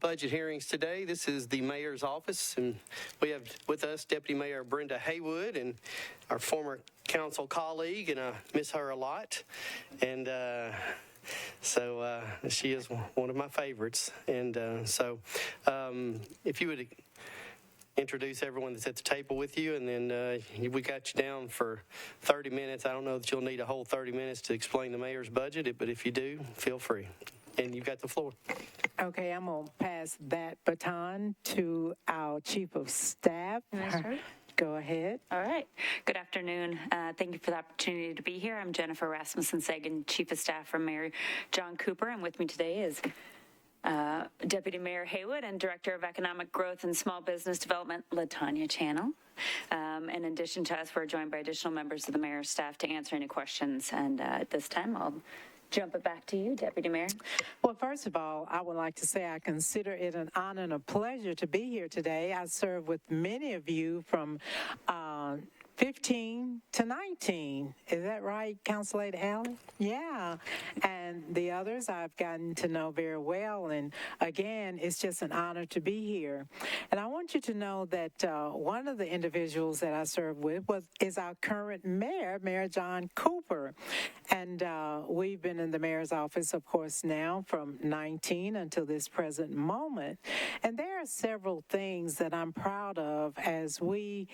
budget hearings today. This is the mayor's office, and we have with us Deputy Mayor Brenda Haywood and our former council colleague, and I miss her a lot. And so she is one of my favorites. And if you would introduce everyone that's at the table with you, and then we got you down for 30 minutes. I don't know that you'll need a whole 30 minutes to explain the mayor's budget, but if you do, feel free. And you've got the floor. Okay, I'm going to pass that baton to our Chief of Staff. Go ahead. All right. Good afternoon. Thank you for the opportunity to be here. I'm Jennifer Rasmussen-Sagan, Chief of Staff for Mayor John Cooper, and with me today is Deputy Mayor Haywood and Director of Economic Growth and Small Business Development, LaTanya Channel. In addition to us, we're joined by additional members of the mayor's staff to answer any questions. And at this time, I'll jump it back to you, Deputy Mayor. Well, first of all, I would like to say I consider it an honor and a pleasure to be here today. I serve with many of you from 15 to 19. Is that right, Councilor Allen? Yeah. And the others I've gotten to know very well. And again, it's just an honor to be here. And I want you to know that one of the individuals that I serve with is our current mayor, Mayor John Cooper. And we've been in the mayor's office, of course, now from 19 until this present moment. And there are several things that I'm proud of as we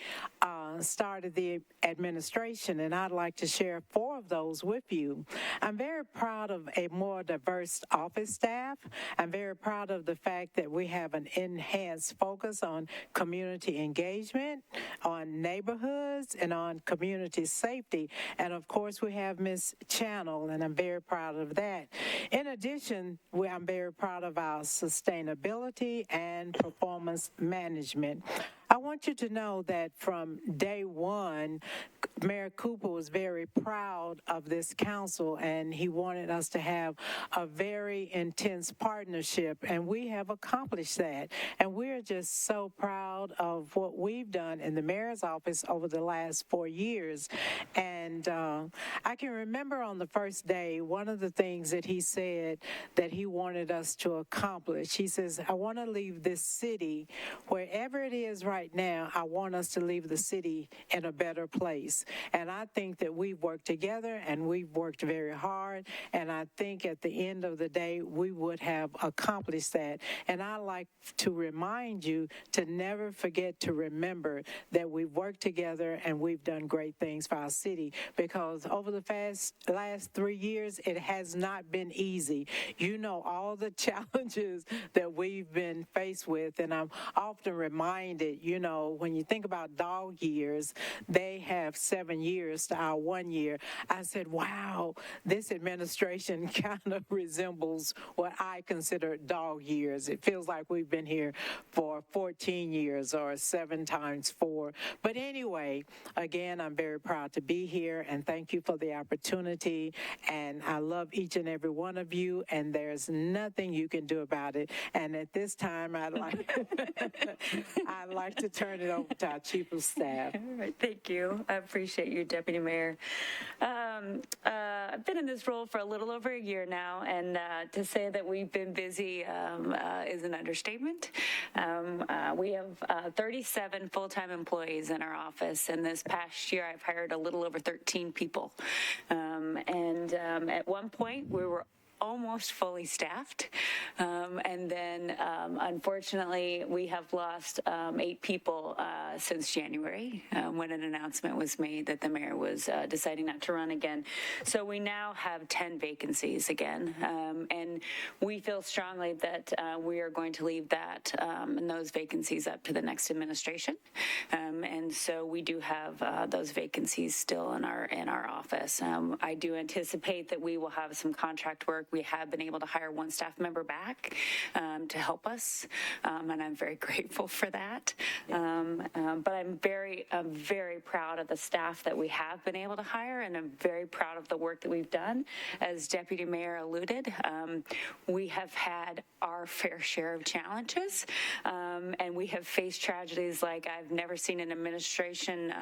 started the administration, and I'd like to share 4 of those with you. I'm very proud of a more diverse office staff. I'm very proud of the fact that we have an enhanced focus on community engagement, on neighborhoods, and on community safety. And of course, we have Ms. Channel, and I'm very proud of that. In addition, I'm very proud of our sustainability and performance management. I want you to know that from day one, Mayor Cooper was very proud of this council, and he wanted us to have a very intense partnership, and we have accomplished that. And we're just so proud of what we've done in the mayor's office over the last 4 years. And I can remember on the first day, one of the things that he said that he wanted us to accomplish, he says, I want to leave this city, wherever it is right now, I want us to leave the city in a better place. And I think that we've worked together and we've worked very hard. And I think at the end of the day, we would have accomplished that. And I like to remind you to never forget to remember that we've worked together and we've done great things for our city, because over the last 3 years, it has not been easy. You know all the challenges that we've been faced with. And I'm often reminded, you know, when you think about dog years, they have 7 years to our 1 year. I said, wow, this administration kind of resembles what I consider dog years. It feels like we've been here for 14 years or 7 times 4. But anyway, again, I'm very proud to be here, and thank you for the opportunity. And I love each and every one of you, and there's nothing you can do about it. And at this time, I'd like to turn it over to our Chief of Staff. All right, thank you. I appreciate you, Deputy Mayor. I've been in this role for a little over a year now, and to say that we've been busy is an understatement. We have 37 full-time employees in our office, and this past year I've hired a little over 13 people. At one point we were almost fully staffed. And then, unfortunately, we have lost 8 people since January when an announcement was made that the mayor was deciding not to run again. So we now have 10 vacancies again. And we feel strongly that we are going to leave that and those vacancies up to the next administration. And so we do have those vacancies still in our office. I do anticipate that we will have some contract work. We have been able to hire 1 staff member back to help us, and I'm very grateful for that. But I'm very proud of the staff that we have been able to hire, and I'm very proud of the work that we've done. As Deputy Mayor alluded, we have had our fair share of challenges, and we have faced tragedies like I've never seen an administration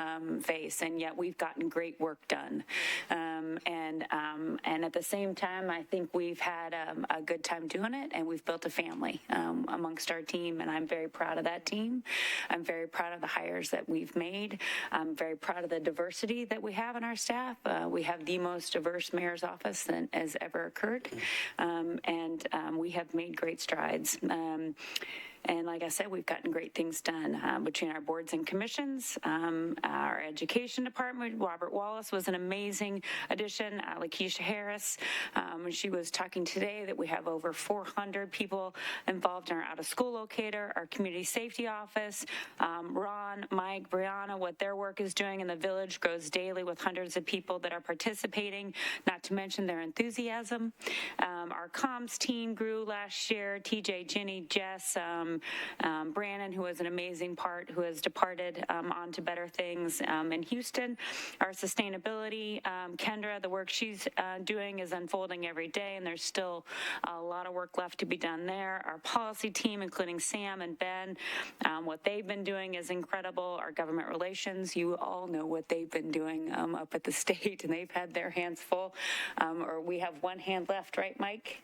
face, and yet we've gotten great work done. And at the same time, I think we've had a good time doing it, and we've built a family amongst our team, and I'm very proud of that team. I'm very proud of the hires that we've made. I'm very proud of the diversity that we have in our staff. We have the most diverse mayor's office that has ever occurred, and we have made great strides. And like I said, we've gotten great things done between our boards and commissions, our education department. Robert Wallace was an amazing addition. Lakeisha Harris, she was talking today that we have over 400 people involved in our out-of-school locator, our community safety office. Ron, Mike, Brianna, what their work is doing in the village grows daily with hundreds of people that are participating, not to mention their enthusiasm. Our comms team grew last year. TJ, Jenny, Jess, Brandon, who was an amazing part, who has departed on to better things in Houston. Our sustainability, Kendra, the work she's doing is unfolding every day, and there's still a lot of work left to be done there. Our policy team, including Sam and Ben, what they've been doing is incredible. Our government relations, you all know what they've been doing up at the state, and they've had their hands full. Or we have one hand left, right, Mike?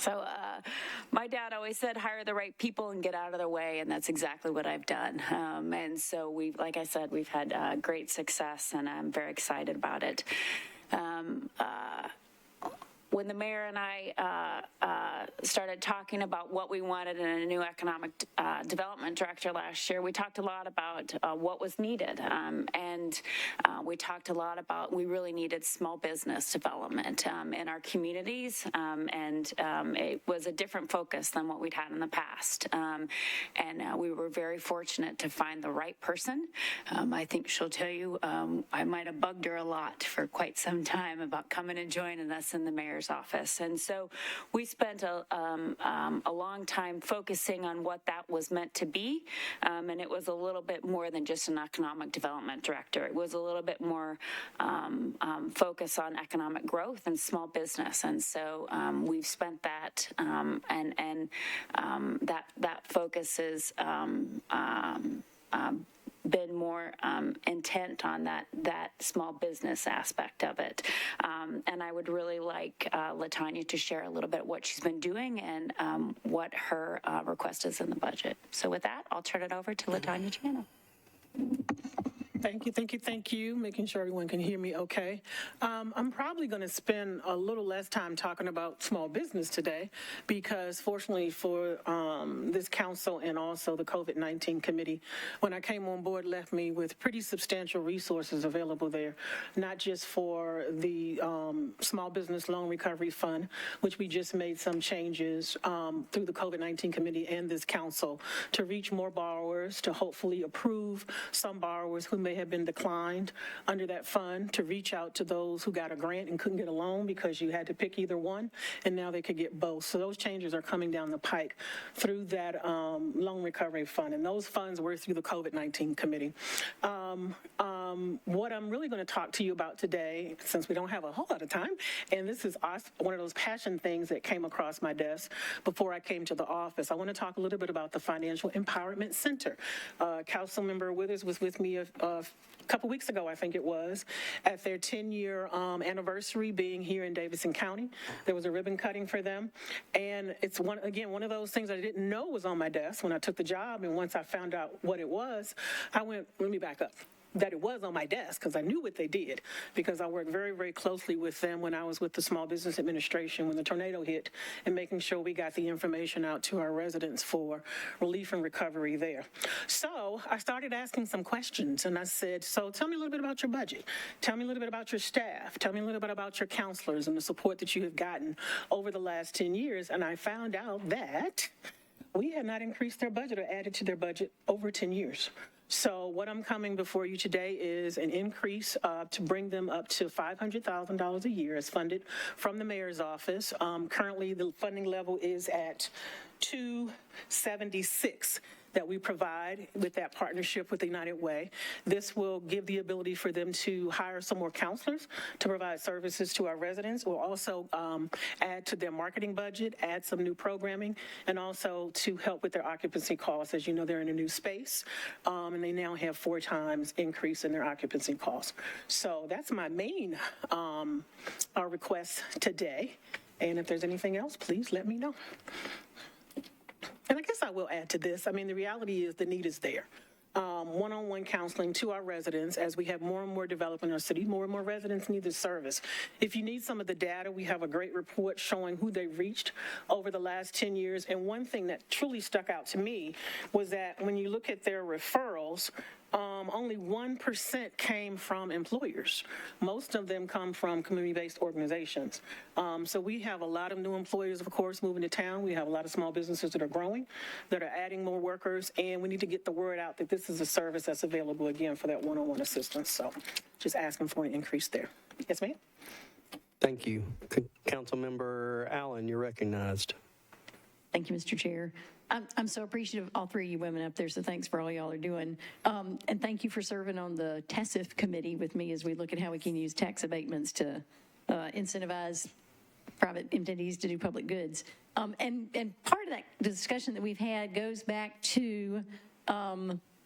So my dad always said, hire the right people and get out of their way, and that's exactly what I've done. And so like I said, we've had great success, and I'm very excited about it. When the mayor and I started talking about what we wanted in a new economic development director last year, we talked a lot about what was needed. And we talked a lot about we really needed small business development in our communities. And it was a different focus than what we'd had in the past. And we were very fortunate to find the right person. I think she'll tell you I might have bugged her a lot for quite some time about coming and joining us in the mayor's office. And so we spent a long time focusing on what that was meant to be. And it was a little bit more than just an economic development director. It was a little bit more focus on economic growth and small business. And so we've spent that and that focus is been more intent on that small business aspect of it. And I would really like LaTanya to share a little bit what she's been doing and what her request is in the budget. So with that, I'll turn it over to LaTanya Jano. Thank you. Making sure everyone can hear me okay. I'm probably going to spend a little less time talking about small business today because fortunately for this council and also the COVID-19 committee, when I came on board, left me with pretty substantial resources available there, not just for the Small Business Loan Recovery Fund, which we just made some changes through the COVID-19 committee and this council to reach more borrowers, to hopefully approve some borrowers who may have been declined under that fund, to reach out to those who got a grant and couldn't get a loan because you had to pick either one, and now they could get both. So those changes are coming down the pike through that loan recovery fund, and those funds were through the COVID-19 committee. What I'm really going to talk to you about today, since we don't have a whole lot of time, and this is one of those passion things that came across my desk before I came to the office, I want to talk a little bit about the Financial Empowerment Center. Councilmember Withers was with me a couple weeks ago, I think it was, at their 10-year anniversary being here in Davidson County. There was a ribbon cutting for them, and it's one of those things I didn't know was on my desk when I took the job, and once I found out what it was, I went, let me back up. That it was on my desk because I knew what they did, because I worked very, very closely with them when I was with the Small Business Administration when the tornado hit, and making sure we got the information out to our residents for relief and recovery there. So I started asking some questions, and I said, so tell me a little bit about your budget. Tell me a little bit about your staff. Tell me a little bit about your counselors and the support that you have gotten over the last 10 years. And I found out that we had not increased their budget or added to their budget over 10 years. So what I'm coming before you today is an increase to bring them up to $500,000 a year as funded from the mayor's office. Currently, the funding level is at $276 that we provide with that partnership with the United Way. This will give the ability for them to hire some more counselors to provide services to our residents. We'll also add to their marketing budget, add some new programming, and also to help with their occupancy costs. As you know, they're in a new space, and they now have 4 times increase in their occupancy costs. So that's my main request today. And if there's anything else, please let me know. And I guess I will add to this. I mean, the reality is the need is there. One-on-one counseling to our residents as we have more and more development in our city. More and more residents need this service. If you need some of the data, we have a great report showing who they reached over the last 10 years. And one thing that truly stuck out to me was that when you look at their referrals, only 1% came from employers. Most of them come from community-based organizations. So we have a lot of new employers, of course, moving to town. We have a lot of small businesses that are growing, that are adding more workers, and we need to get the word out that this is a service that's available again for that one-on-one assistance. So just asking for an increase there. Yes, ma'am? Thank you. Councilmember Allen, you're recognized. Thank you, Mr. Chair. I'm so appreciative of all 3 of you women up there, so thanks for all y'all are doing. And thank you for serving on the TASIF committee with me as we look at how we can use tax abatements to incentivize private entities to do public goods. And part of that discussion that we've had goes back to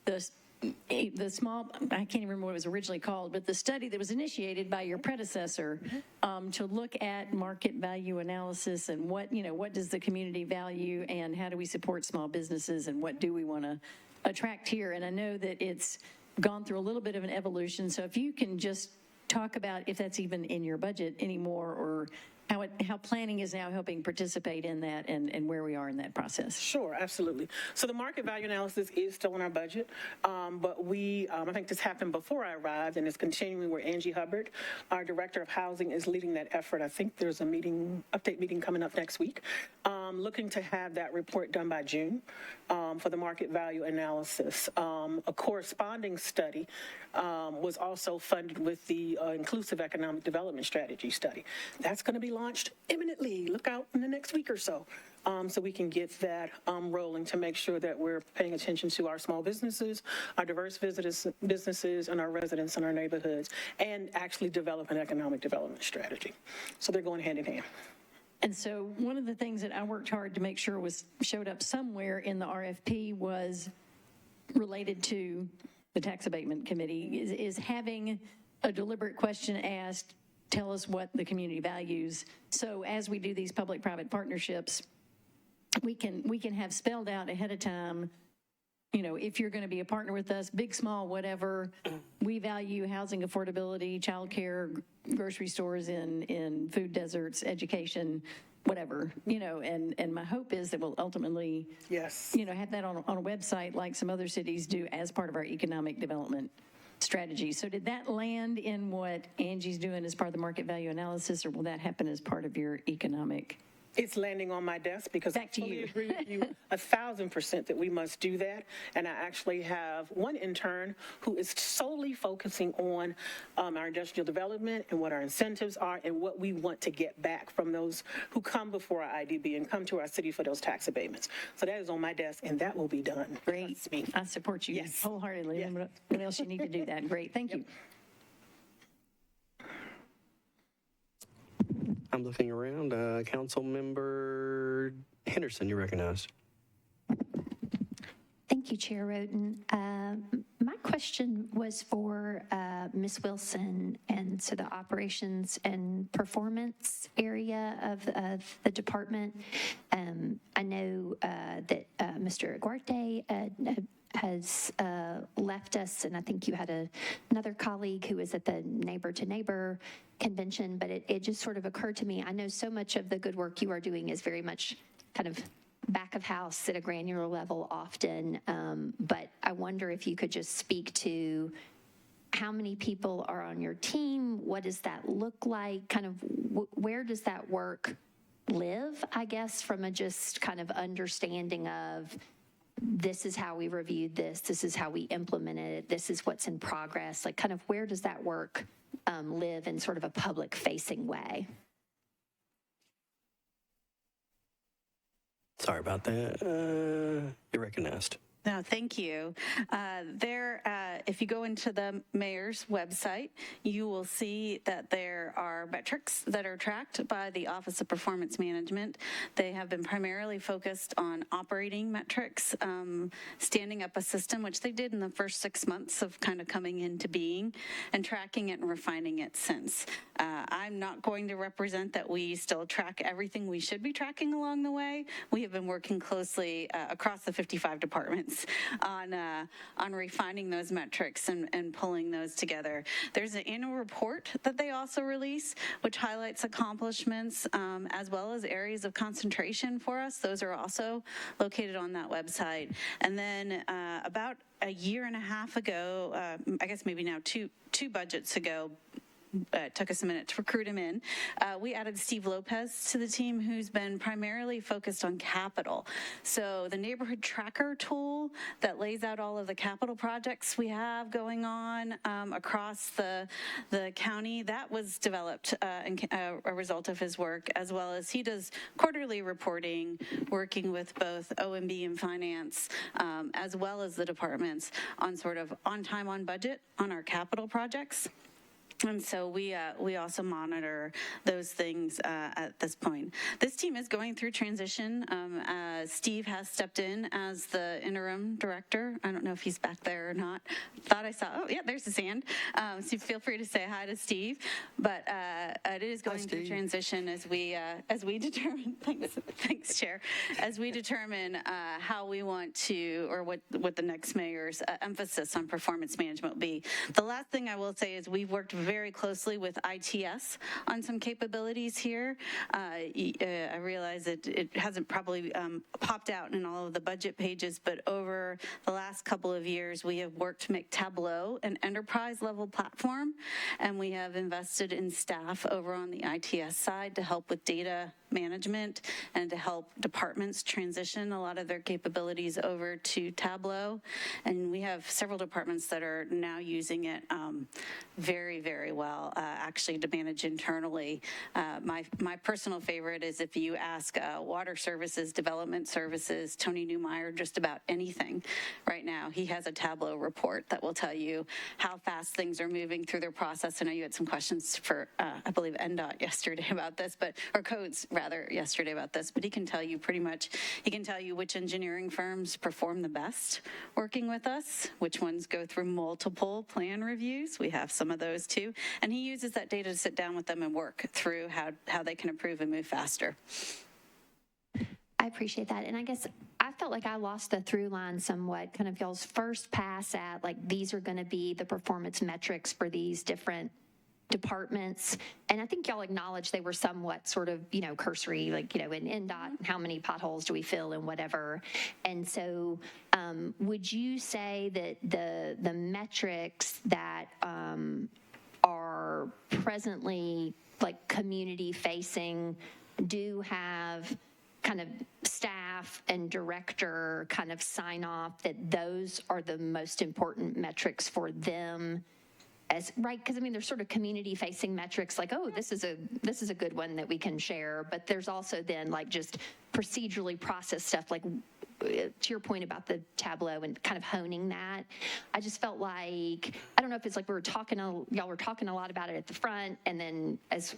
the small, I can't even remember what it was originally called, but the study that was initiated by your predecessor to look at market value analysis and what does the community value and how do we support small businesses and what do we want to attract here. And I know that it's gone through a little bit of an evolution. So if you can just talk about if that's even in your budget anymore or how planning is now helping participate in that and where we are in that process. Sure, absolutely. So the market value analysis is still in our budget, but I think this happened before I arrived and it's continuing where Angie Hubbard, our Director of Housing, is leading that effort. I think there's a update meeting coming up next week, looking to have that report done by June for the market value analysis. A corresponding study was also funded with the Inclusive Economic Development Strategy study. That's going to be launched imminently. Look out in the next week or so. So we can get that rolling to make sure that we're paying attention to our small businesses, our diverse businesses, and our residents in our neighborhoods, and actually develop an economic development strategy. So they're going hand in hand. And so one of the things that I worked hard to make sure showed up somewhere in the RFP was related to the tax abatement committee is having a deliberate question asked, tell us what the community values. So as we do these public-private partnerships, we can have spelled out ahead of time, if you're going to be a partner with us, big, small, whatever, we value housing affordability, childcare, grocery stores in food deserts, education, whatever, and my hope is that we'll ultimately, yes, have that on a website like some other cities do as part of our economic development strategy. So did that land in what Angie's doing as part of the market value analysis, or will that happen as part of your economic? It's landing on my desk because Back to I fully you. agree with you 1,000% that we must do that. And I actually have one intern who is solely focusing on our industrial development and what our incentives are and what we want to get back from those who come before our IDB and come to our city for those tax abatements. So that is on my desk and that will be done. Great. Trust me. I support you Yes. wholeheartedly. Yes. What else you need to do that? Great. Thank you. I'm looking around. Councilmember Henderson, you're recognized. Thank you, Chair Roden. My question was for Ms. Wilson, and so the operations and performance area of the department. I know that Mr. Aguarte has left us, and I think you had another colleague who was at the Neighbor to Neighbor convention, but it just sort of occurred to me, I know so much of the good work you are doing is very much kind of back of house at a granular level often, but I wonder if you could just speak to how many people are on your team, what does that look like, kind of where does that work live, I guess, from a just kind of understanding of this is how we reviewed this is how we implemented it, this is what's in progress, like kind of where does that work live in sort of a public facing way? Sorry about that. You're recognized. No, thank you. If you go into the mayor's website, you will see that there are metrics that are tracked by the Office of Performance Management. They have been primarily focused on operating metrics, standing up a system, which they did in the first 6 months of kind of coming into being, and tracking it and refining it since. I'm not going to represent that we still track everything we should be tracking along the way. We have been working closely across the 55 departments on refining those metrics and pulling those together. There's an annual report that they also release, which highlights accomplishments as well as areas of concentration for us. Those are also located on that website. And then about a year and a half ago, I guess maybe now two budgets ago, it took us a minute to recruit him in. We added Steve Lopez to the team, who's been primarily focused on capital. So the neighborhood tracker tool that lays out all of the capital projects we have going on across the county, that was developed a result of his work, as well as he does quarterly reporting, working with both OMB and finance, as well as the departments on sort of on time, on budget on our capital projects. And so we also monitor those things at this point. This team is going through transition. Steve has stepped in as the interim director. I don't know if he's back there or not. Thought I saw, oh yeah, there's his hand. So feel free to say hi to Steve. But it is going through transition as we determine, thanks Chair, as we determine how we want to, or what the next mayor's emphasis on performance management will be. The last thing I will say is we've worked very closely with ITS on some capabilities here. I realize it hasn't probably popped out in all of the budget pages, but over the last couple of years, we have worked to make Tableau an enterprise level platform, and we have invested in staff over on the ITS side to help with data management and to help departments transition a lot of their capabilities over to Tableau. And we have several departments that are now using it very, very well, actually, to manage internally. My personal favorite is if you ask Water Services, Development Services, Tony Newmeyer, just about anything right now, he has a Tableau report that will tell you how fast things are moving through their process. I know you had some questions for, I believe, NDOT yesterday about this, or codes rather yesterday about this, but he can tell you pretty much, he can tell you which engineering firms perform the best working with us, which ones go through multiple plan reviews. We have some of those too. And he uses that data to sit down with them and work through how they can improve and move faster. I appreciate that. And I guess I felt like I lost the through line somewhat, kind of y'all's first pass at, like, these are going to be the performance metrics for these different departments. And I think y'all acknowledged they were somewhat sort of, cursory, like, in NDOT, how many potholes do we fill and whatever. And so would you say that the metrics that are presently like community facing do have kind of staff and director kind of sign off that those are the most important metrics for them? Right, because I mean, there's sort of community-facing metrics like, oh, this is a good one that we can share, but there's also then like just procedurally processed stuff, like to your point about the Tableau and kind of honing that. I just felt like, I don't know if it's like y'all were talking a lot about it at the front, and then as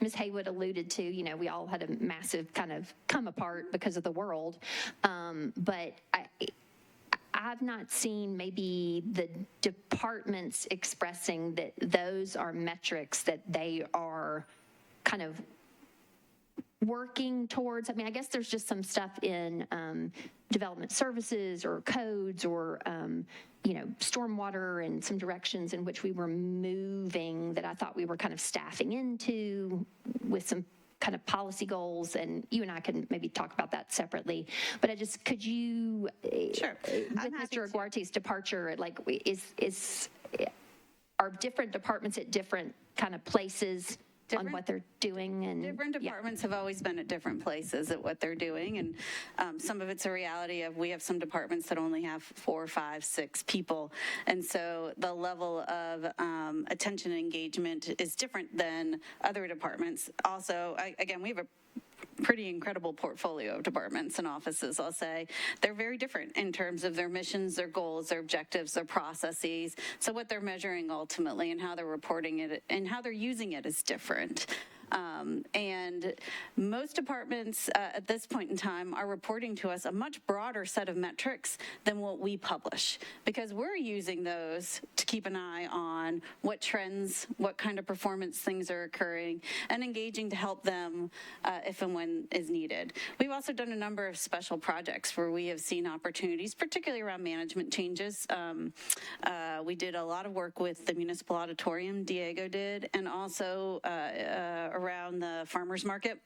Ms. Haywood alluded to, we all had a massive kind of come apart because of the world, but I've not seen maybe the departments expressing that those are metrics that they are kind of working towards. I mean, I guess there's just some stuff in development services or codes or, stormwater and some directions in which we were moving that I thought we were kind of staffing into with some kind of policy goals, and you and I can maybe talk about that separately. But could you, sure, with Mr. Aguarte's departure, like, are different departments at different kind of places on what they're doing? And different departments have always been at different places at what they're doing, and some of it's a reality of we have some departments that only have 4, 5, 6 people, and so the level of attention and engagement is different than other departments. Also, again, we have a pretty incredible portfolio of departments and offices, I'll say. They're very different in terms of their missions, their goals, their objectives, their processes. So what they're measuring ultimately and how they're reporting it and how they're using it is different. And most departments at this point in time are reporting to us a much broader set of metrics than what we publish, because we're using those to keep an eye on what trends, what kind of performance things are occurring, and engaging to help them if and when is needed. We've also done a number of special projects where we have seen opportunities, particularly around management changes. We did a lot of work with the municipal auditorium, Diego did, and also around the farmers market.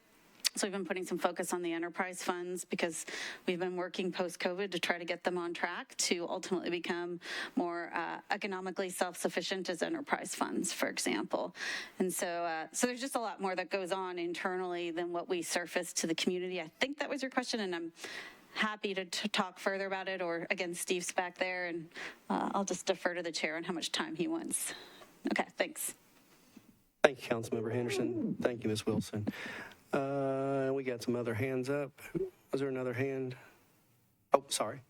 So we've been putting some focus on the enterprise funds because we've been working post-COVID to try to get them on track to ultimately become more economically self-sufficient as enterprise funds, for example. And so there's just a lot more that goes on internally than what we surface to the community. I think that was your question, and I'm happy to talk further about it, or again, Steve's back there, and I'll just defer to the chair on how much time he wants. Okay, thanks. Thank you, Councilmember Henderson. Thank you, Ms. Wilson. We got some other hands up. Was there another hand? Oh, sorry.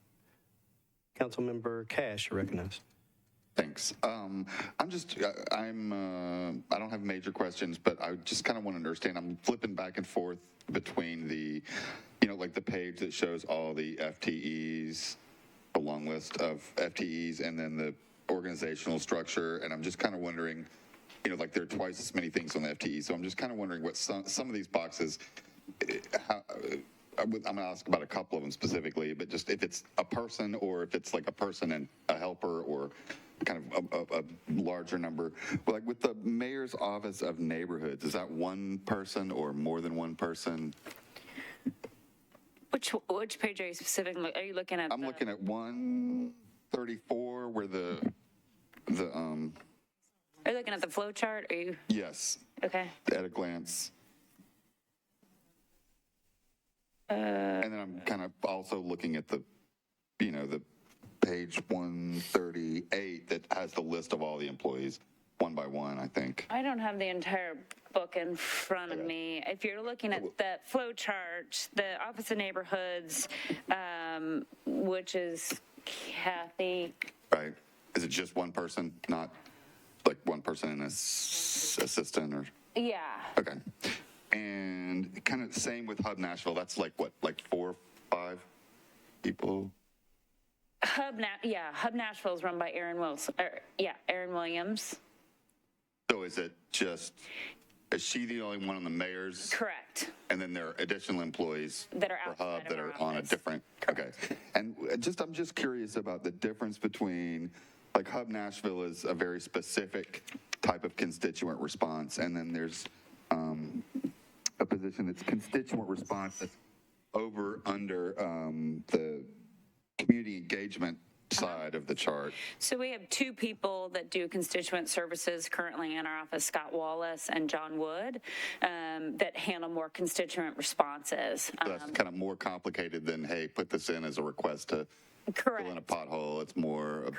Councilmember Cash, you're recognized. Thanks. I don't have major questions, but I just kind of want to understand. I'm flipping back and forth between the, like the page that shows all the FTEs, a long list of FTEs, and then the organizational structure. And I'm just kind of wondering, like there are twice as many things on the FTE. So I'm just kind of wondering what some of these boxes, I'm going to ask about a couple of them specifically, but just if it's a person or if it's like a person and a helper or kind of a larger number. Like with the Mayor's Office of Neighborhoods, is that one person or more than one person? Which page are you specifically? Are you looking at? I'm looking at 134 where the Are you looking at the flow chart? Are you? Yes. Okay. At a glance. And then I'm kind of also looking at the page 138 that has the list of all the employees one by one, I think. I don't have the entire book in front of me. If you're looking at the flow chart, the Office of Neighborhoods, which is Kathy. Right. Is it just one person, not like one person and an assistant or? Yeah. Okay. And kind of same with Hub Nashville. That's like what, like 4 or 5 people? Hub Nashville is run by Aaron Williams. So is she the only one on the mayor's? Correct. And then there are additional employees that are for Hub that are on a different. Correct. Okay. And I'm just curious about the difference between, like Hub Nashville is a very specific type of constituent response, and then there's a position that's constituent response that's under the community engagement side of the chart. So we have 2 people that do constituent services currently in our office, Scott Wallace and John Wood, that handle more constituent responses. So that's kind of more complicated than, hey, put this in as a request to Correct. fill in a pothole. It's more a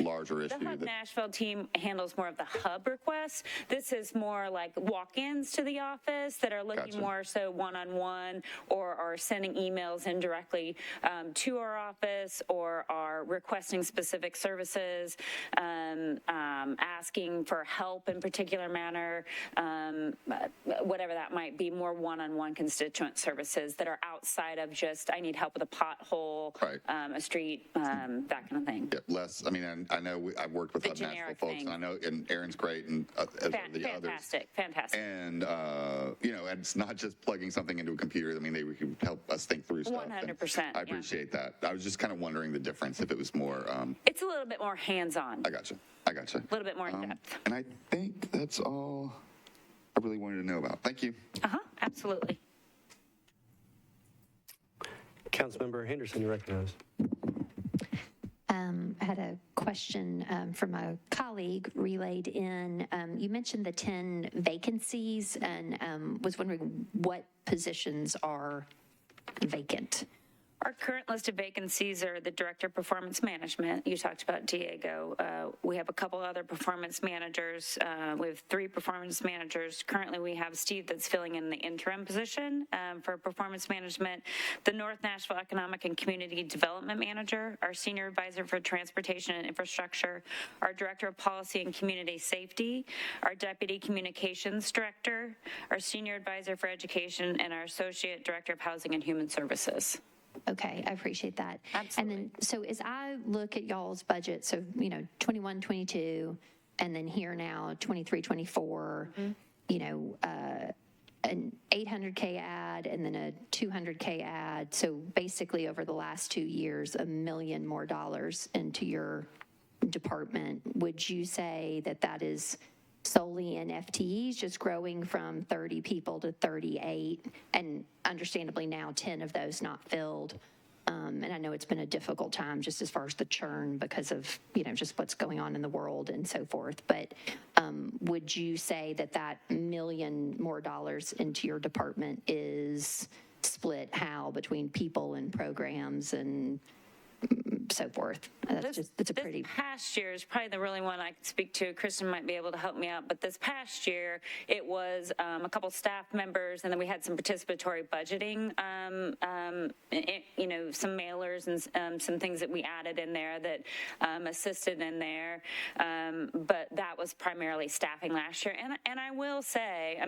larger issue. The Hub Nashville team handles more of the hub requests. This is more like walk-ins to the office that are looking more so one-on-one, or are sending emails indirectly to our office, or are requesting specific services, asking for help in particular manner, whatever that might be, more one-on-one constituent services that are outside of just, I need help with a pothole, a street, that kind of thing. Yeah, less. I mean, I know I've worked with Hub Nashville folks, and I know, and Aaron's great, and as are the others. Fantastic. And and it's not just plugging something into a computer. I mean, they could help us think through stuff. 100%. I appreciate that. I was just kind of wondering the difference, if it was more. It's a little bit more hands-on. I gotcha. A little bit more in depth. And I think that's all I really wanted to know about. Thank you. Absolutely. Councilmember Henderson, you recognize. I had a question from a colleague relayed in. You mentioned the 10 vacancies, and was wondering what positions are vacant. Our current list of vacancies are the Director of Performance Management. You talked about Diego. We have a couple other performance managers. We have 3 performance managers. Currently, we have Steve that's filling in the interim position for performance management, the North Nashville Economic and Community Development Manager, our Senior Advisor for Transportation and Infrastructure, our Director of Policy and Community Safety, our Deputy Communications Director, our Senior Advisor for Education, and our Associate Director of Housing and Human Services. Okay, I appreciate that. Absolutely. And then, so as I look at y'all's budget, so, 21, 22, and then here now, 23, 24, an 800K ad and then a 200K ad. So basically over the last 2 years, $1 million more into your department. Would you say that that is solely in FTEs, just growing from 30 people to 38, and understandably now 10 of those not filled? And I know it's been a difficult time just as far as the churn because of, just what's going on in the world and so forth. But would you say that that $1 million more into your department is split how between people and programs and so forth? That's a pretty. This past year is probably the really one I can speak to. Kristen might be able to help me out, but this past year it was a couple staff members, and then we had some participatory budgeting, some mailers and some things that we added in there that assisted in there. But that was primarily staffing last year. And I will say,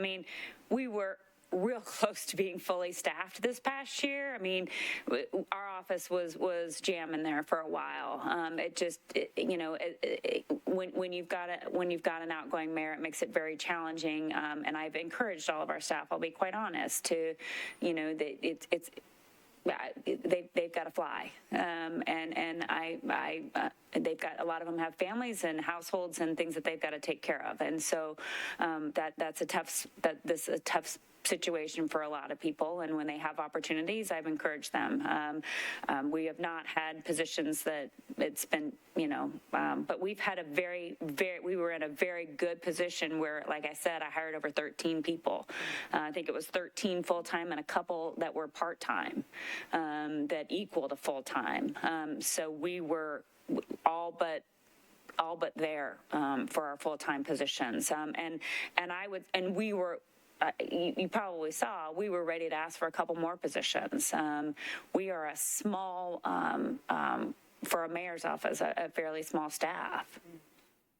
we were real close to being fully staffed this past year. Our office was jamming there for a while. When you've got an outgoing mayor, it makes it very challenging. And I've encouraged all of our staff, I'll be quite honest, to, they've got to fly, and they've got, a lot of them have families and households and things that they've got to take care of, and so this is a tough situation for a lot of people, and when they have opportunities, I've encouraged them. We have not had positions that it's been, but we've had we were in a very good position where, like I said, I hired over 13 people. I think it was 13 full-time and a couple that were part-time that equaled a full-time. So we were all but there for our full-time positions. And we were, you probably saw, we were ready to ask for a couple more positions. We are a small, for a mayor's office, a fairly small staff.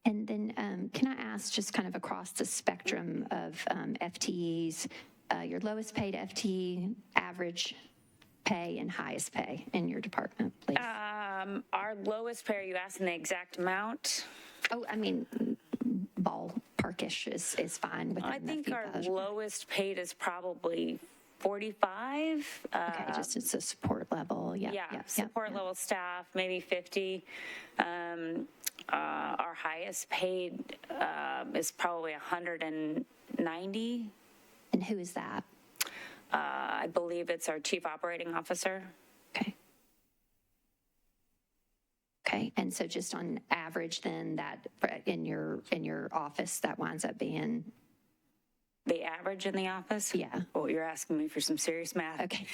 And then can I ask, just kind of across the spectrum of FTEs, your lowest paid FTE, average pay, and highest pay in your department, please? Our lowest pay, are you asking the exact amount? Oh, ballparkish is fine. I think our lowest paid is probably 45. Okay, just it's a support level. Support level staff, maybe 50. Our highest paid is probably 190. And who is that? I believe it's our chief operating officer. Okay, and so just on average, then, that in your office, that winds up being the average in the office? Yeah. Oh, you're asking me for some serious math. Okay.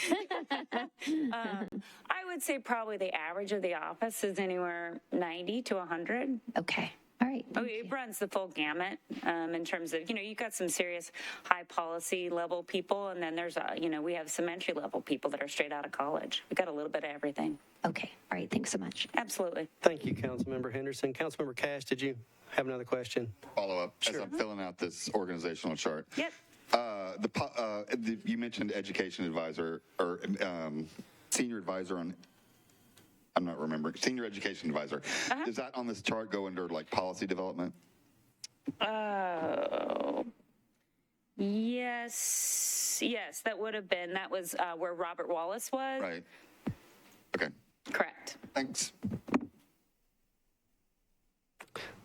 I would say probably the average of the office is anywhere 90 to 100. Okay. All right. It runs the full gamut in terms of, you've got some serious high policy level people, and then there's, we have some entry level people that are straight out of college. We've got a little bit of everything. Okay. All right. Thanks so much. Absolutely. Thank you, Councilmember Henderson. Councilmember Cash, did you have another question? Follow up as I'm filling out this organizational chart. Yep. You mentioned education advisor or senior advisor on. I'm not remembering. Senior education advisor. Does that on this chart go under like policy development? Yes, that would have been. That was where Robert Wallace was. Right. Okay. Correct. Thanks.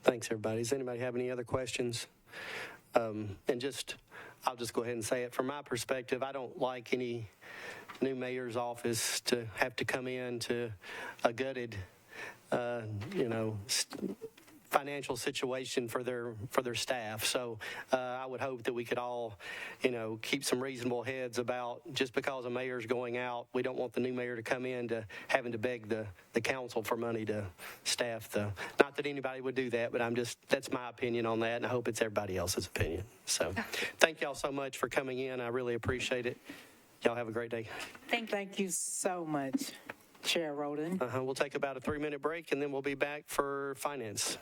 Thanks, everybody. Does anybody have any other questions? I'll just go ahead and say it. From my perspective, I don't like any new mayor's office to have to come in to a gutted, financial situation for their staff. So I would hope that we could all, keep some reasonable heads about just because a mayor's going out, we don't want the new mayor to come in to having to beg the council for money to staff not that anybody would do that, but that's my opinion on that, and I hope it's everybody else's opinion. So thank y'all so much for coming in. I really appreciate it. Y'all have a great day. Thank you so much, Chair Roden. We'll take about a 3-minute break, and then we'll be back for finance.